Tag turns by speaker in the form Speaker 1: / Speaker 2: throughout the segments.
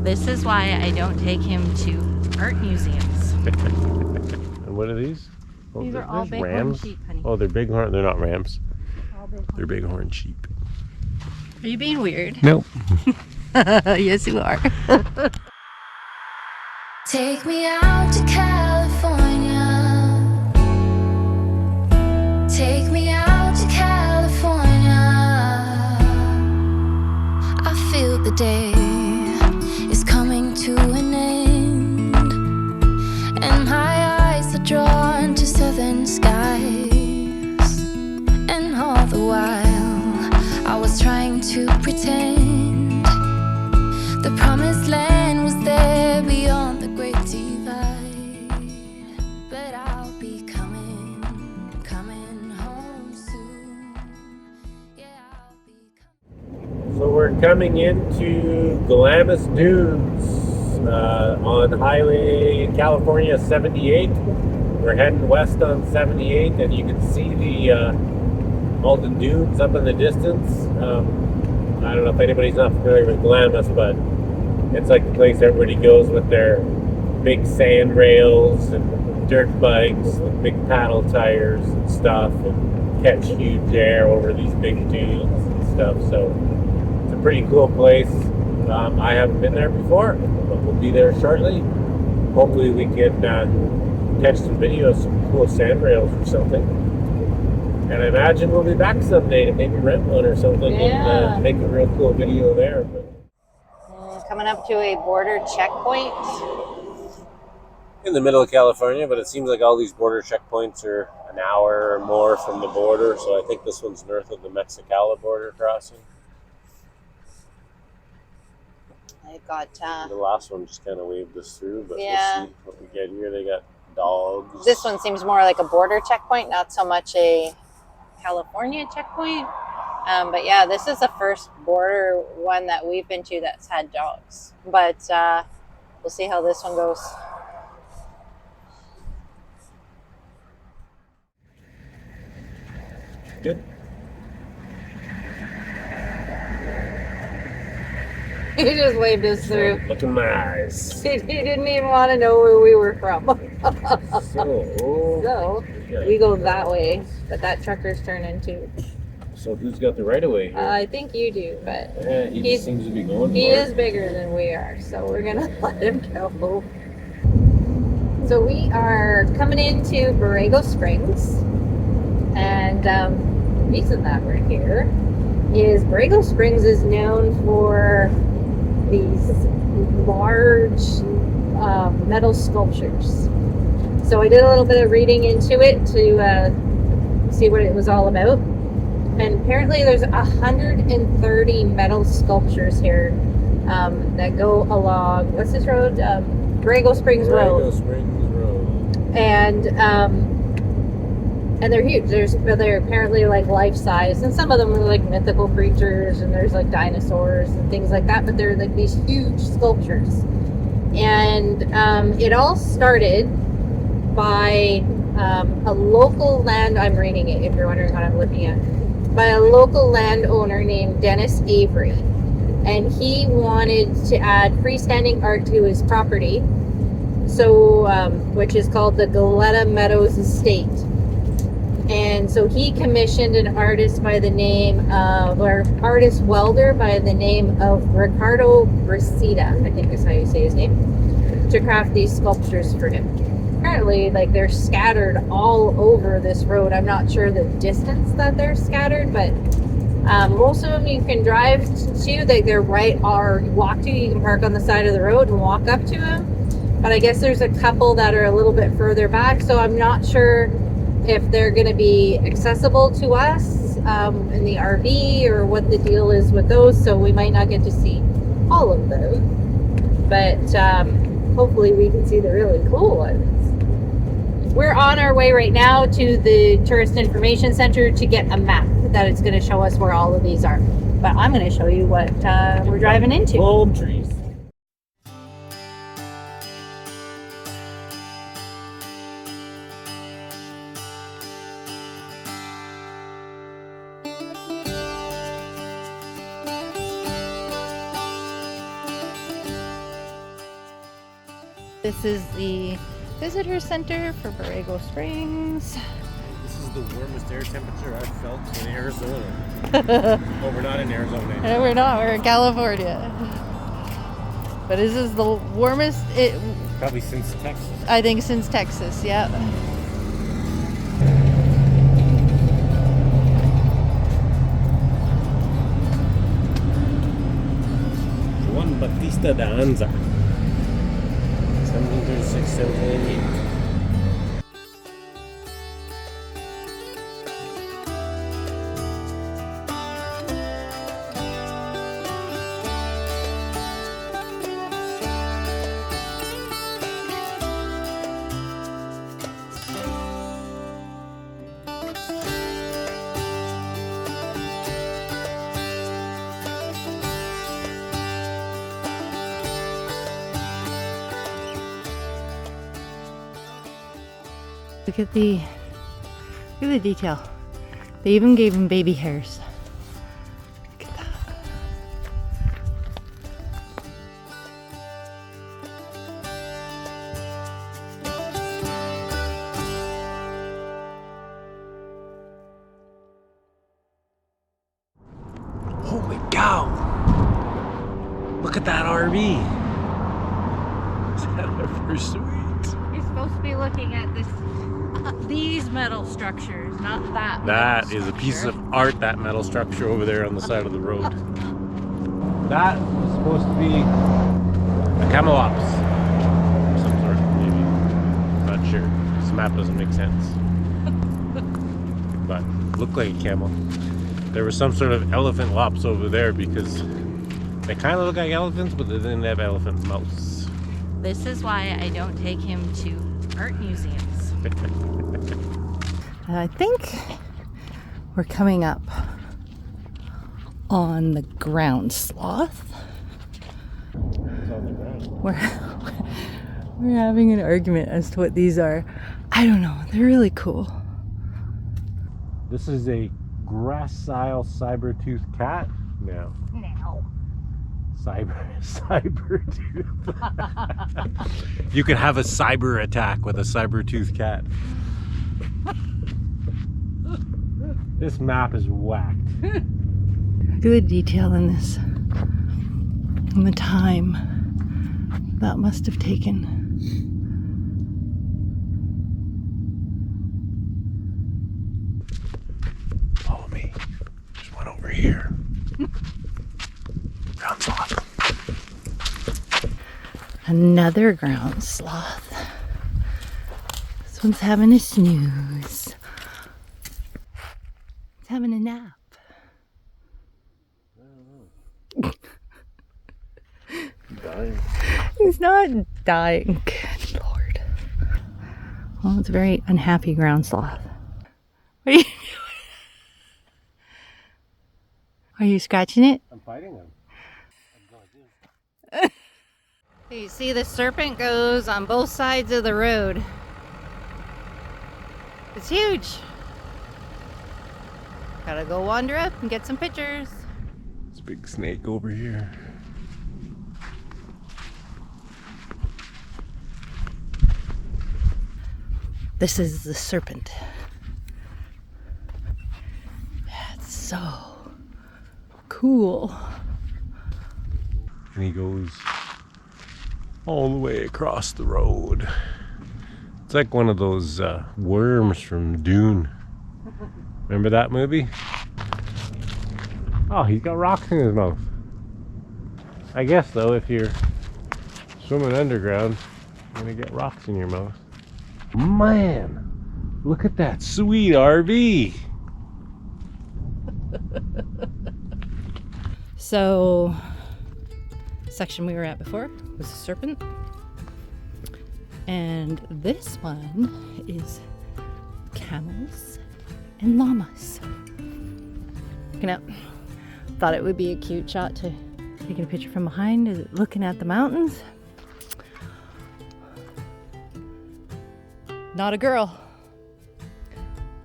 Speaker 1: This is why I don't take him to art museums.
Speaker 2: And what are these? Oh,
Speaker 1: These are all bighorn
Speaker 2: rams.
Speaker 1: sheep, honey.
Speaker 2: Oh, they're bighorn. They're not rams.
Speaker 1: All bighorn.
Speaker 2: They're bighorn sheep.
Speaker 1: Are you being weird?
Speaker 2: Nope.
Speaker 1: Yes, you are.
Speaker 3: Take me out to California. Take me out to California. I feel the day is coming to an end, and my eyes are drawn to southern skies. And all the while I was trying to pretend the promised land was there beyond the great divide. But I'll be coming home soon. Yeah, I'll be coming.
Speaker 2: So we're coming into Galleta Dunes on Highway California 78. We're heading west on 78, and you can see the all the dunes up in the distance. I don't know if anybody's not familiar with Glamis, but it's like the place everybody goes with their big sand rails and dirt bikes and big paddle tires and stuff, and catch huge air over these big dunes and stuff. So it's a pretty cool place. I haven't been there before, but we'll be there shortly. Hopefully we can catch some video of some cool sand rails or something. And I imagine we'll be back someday to maybe rent one or something and make a real cool video there. But
Speaker 1: Coming up to a border checkpoint.
Speaker 2: in the middle of California, but it seems like all these border checkpoints are an hour or more from the border, so I think this one's north of the Mexicali border crossing.
Speaker 1: They've got
Speaker 2: The last one just kind of waved us through, but
Speaker 1: Yeah.
Speaker 2: we'll see what we get here. They got dogs.
Speaker 1: this one seems more like a border checkpoint, not so much a California checkpoint. But yeah, this is the first border one that we've been to that's had dogs. But we'll see how this one goes.
Speaker 2: Good.
Speaker 1: He just waved us through.
Speaker 2: Looking nice.
Speaker 1: He didn't even want to know where we were from.
Speaker 2: So
Speaker 1: we go that way, but that trucker's turning too.
Speaker 2: So who's got the right of way here?
Speaker 1: I think you do, but
Speaker 2: Yeah, he just seems to be going
Speaker 1: he
Speaker 2: for
Speaker 1: is bigger than we are, so we're gonna let him go. So we are coming into Borrego Springs, and the reason that we're here is Borrego Springs is known for these large metal sculptures. So I did a little bit of reading into it to see what it was all about. And apparently there's 130 metal sculptures here that go along, what's this road? Borrego Springs Road.
Speaker 2: Borrego Springs Road.
Speaker 1: And they're huge. They're apparently like life size, and some of them are like mythical creatures, and there's like dinosaurs and things like that. But they're like these huge sculptures, and it all started by a local land. I'm reading it if you're wondering what I'm looking at. By a local landowner named Dennis Avery, and he wanted to add freestanding art to his property, so which is called the Galleta Meadows Estate. And so he commissioned an artist by the name of, or artist welder by the name of Ricardo Breceda, I think is how you say his name, to craft these sculptures for him. Apparently, like, they're scattered all over this road. I'm not sure the distance that they're scattered, but most of them you can drive to. They're right, or walk to. You can park on the side of the road and walk up to them. But I guess there's a couple that are a little bit further back, so I'm not sure if they're going to be accessible to us in the RV or what the deal is with those. So we might not get to see all of them, but hopefully we can see the really cool ones. We're on our way right now to the Tourist Information Center to get a map that it's going to show us where all of these are. But I'm going to show you what we're driving into.
Speaker 2: Palm trees.
Speaker 1: This is the visitor center for Borrego Springs.
Speaker 2: This is the warmest air temperature I've felt in Arizona. Oh, we're not in Arizona.
Speaker 1: No, we're not. We're in California. But this is the warmest,
Speaker 2: Probably since Texas.
Speaker 1: I think, since Texas. Yeah.
Speaker 2: Juan Batista de Anza. 1736, 1788.
Speaker 1: Look at the detail. They even gave him baby hairs. Look at that.
Speaker 2: Holy cow! Look at that RV. Is that ever sweet?
Speaker 1: You're supposed to be looking at these metal structures, not that.
Speaker 2: That is a piece of art, that metal structure over there on the side of the road. That was supposed to be a camelops of some sort, maybe. Not sure. This map doesn't make sense. But looked like a camel. There was some sort of elephant lops over there because they kind of look like elephants, but they didn't have elephant mouths.
Speaker 1: This is why I don't take him to art museums. I think we're coming up on the ground sloth.
Speaker 2: It's on the ground.
Speaker 1: We're having an argument as to what these are. I don't know. They're really cool.
Speaker 2: This is a gracile saber-toothed cat. No. Cyber-tooth. You could have a cyber attack with a saber-toothed cat. This map is whacked.
Speaker 1: Look at the detail in this. And the time that must have taken.
Speaker 2: Follow me. There's one over here. Ground sloth.
Speaker 1: Another ground sloth. This one's having a snooze. It's having a nap.
Speaker 2: Dying.
Speaker 1: He's not dying. Good Lord. Well, it's a very unhappy ground sloth. What are you doing? Are you scratching it?
Speaker 2: I'm fighting him.
Speaker 1: You see, the serpent goes on both sides of the road. It's huge. Gotta go wander up and get some pictures.
Speaker 2: This big snake over here.
Speaker 1: This is the serpent. That's so cool.
Speaker 2: And he goes all the way across the road. It's like one of those worms from Dune. Remember that movie? Oh, he's got rocks in his mouth. I guess though, if you're swimming underground, you're gonna get rocks in your mouth. Man, look at that sweet RV.
Speaker 1: So, section we were at before was a serpent, and this one is camels and llamas. Looking up, thought it would be a cute shot to take a picture from behind. Is it looking at the mountains? Not a girl.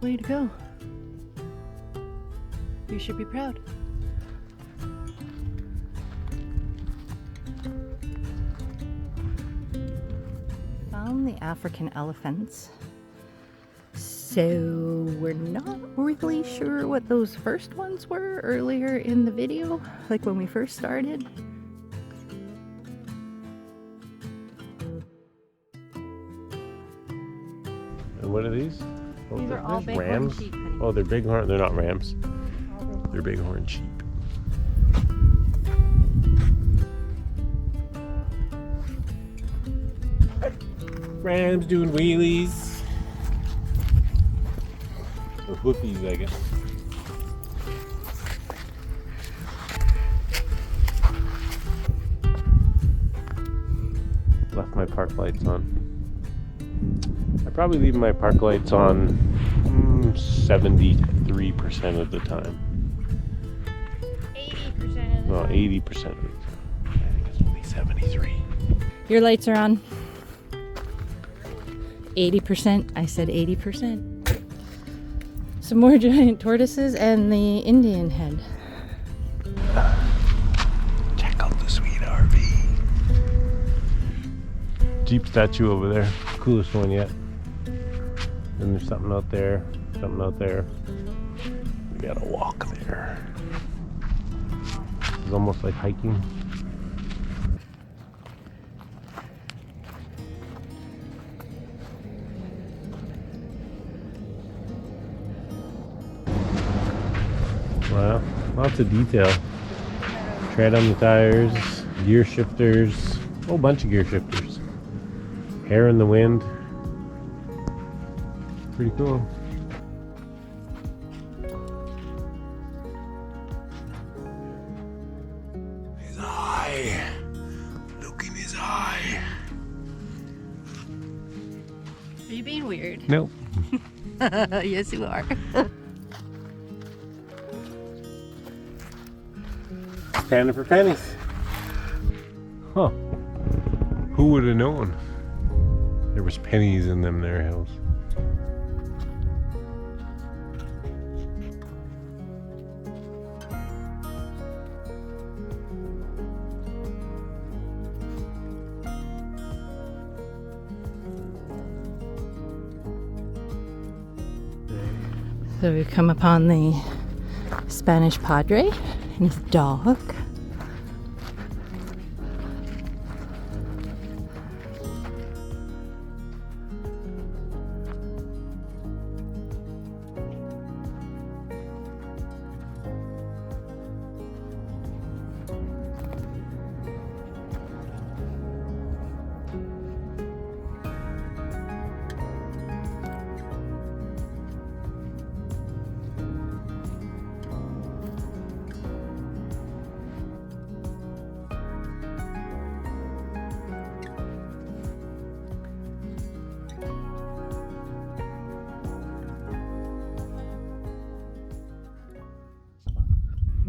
Speaker 1: Way to go. You should be proud. found the African elephants. So we're not really sure what those first ones were earlier in the video, like when we first started.
Speaker 2: And what are these? Oh,
Speaker 1: These are all
Speaker 2: there's
Speaker 1: bighorn
Speaker 2: rams.
Speaker 1: sheep, honey.
Speaker 2: Oh, they're bighorn. They're not rams. They're bighorn sheep. Rams doing wheelies. Or hoofies, I guess. Left my park lights on. I probably leave my park lights on 73% of the time.
Speaker 1: 80% of the
Speaker 2: No, 80% of the time. I think it's only 73.
Speaker 1: Your lights are on. 80%. I said 80%. Some more giant tortoises and the Indian head.
Speaker 2: Check out the sweet RV. Jeep statue over there. Coolest one yet. Then there's something out there. Something out there. We gotta walk there. It's almost like hiking. Wow, lots of detail. Tread on the tires, gear shifters, a whole bunch of gear shifters. Hair in the wind. Pretty cool. His eye. Look in his eye.
Speaker 1: Are you being weird?
Speaker 2: Nope.
Speaker 1: Yes, you are.
Speaker 2: Panning for pennies. Huh. Who would have known? There was pennies in them there hills.
Speaker 1: So we've come upon the Spanish Padre and his dog.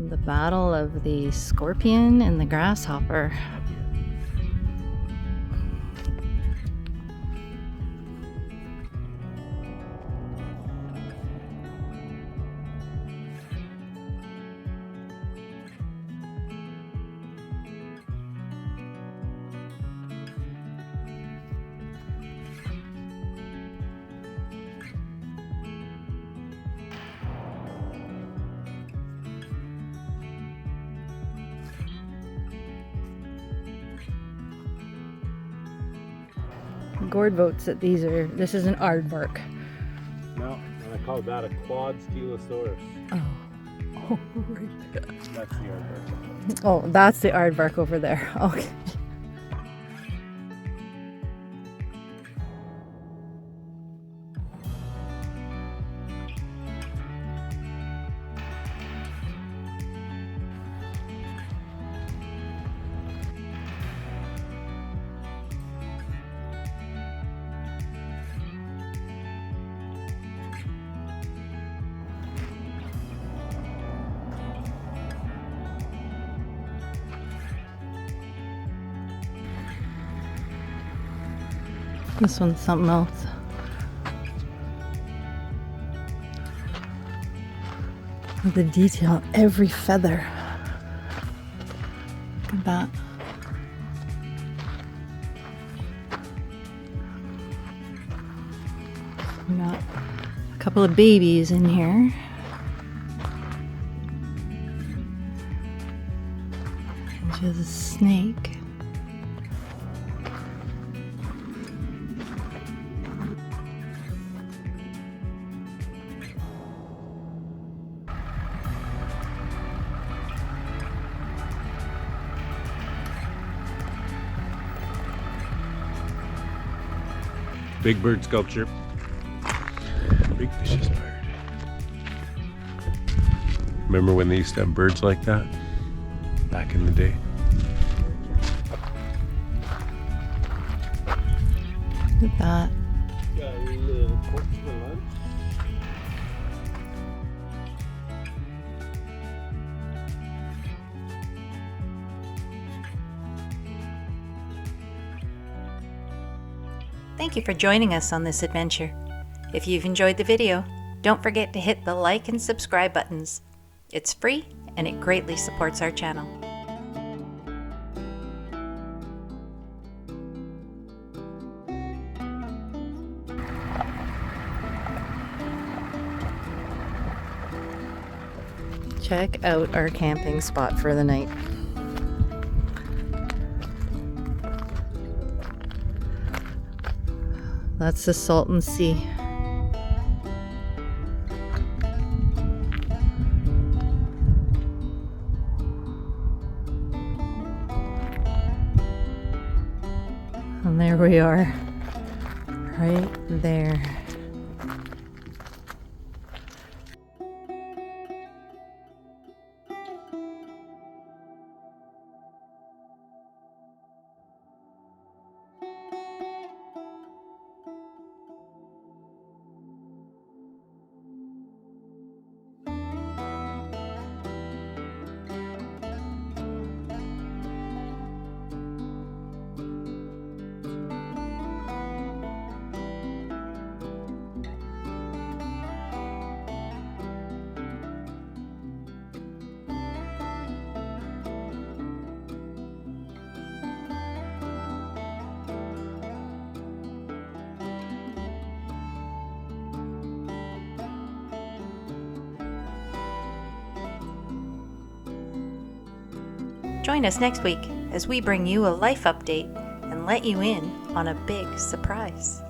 Speaker 1: The battle of the scorpion and the grasshopper. Gord votes that this is an aardvark.
Speaker 2: No, I call that a quad stegosaurus.
Speaker 1: Oh.
Speaker 2: That's the aardvark.
Speaker 1: Oh, that's the aardvark over there. Okay. This one's something else. Look at the detail, every feather. Look at that.
Speaker 4: Got a couple of babies in here. There's a snake.
Speaker 2: Big bird sculpture. Big vicious bird. Remember when they used to have birds like that? Back in the day.
Speaker 4: Look at that. Thank you for joining us on this adventure. If you've enjoyed the video, don't forget to hit the like and subscribe buttons. It's free and it greatly supports our channel. Check out our camping spot for the night. That's the Salton Sea. And there we are, right there. Join us next week as we bring you a life update and let you in on a big surprise.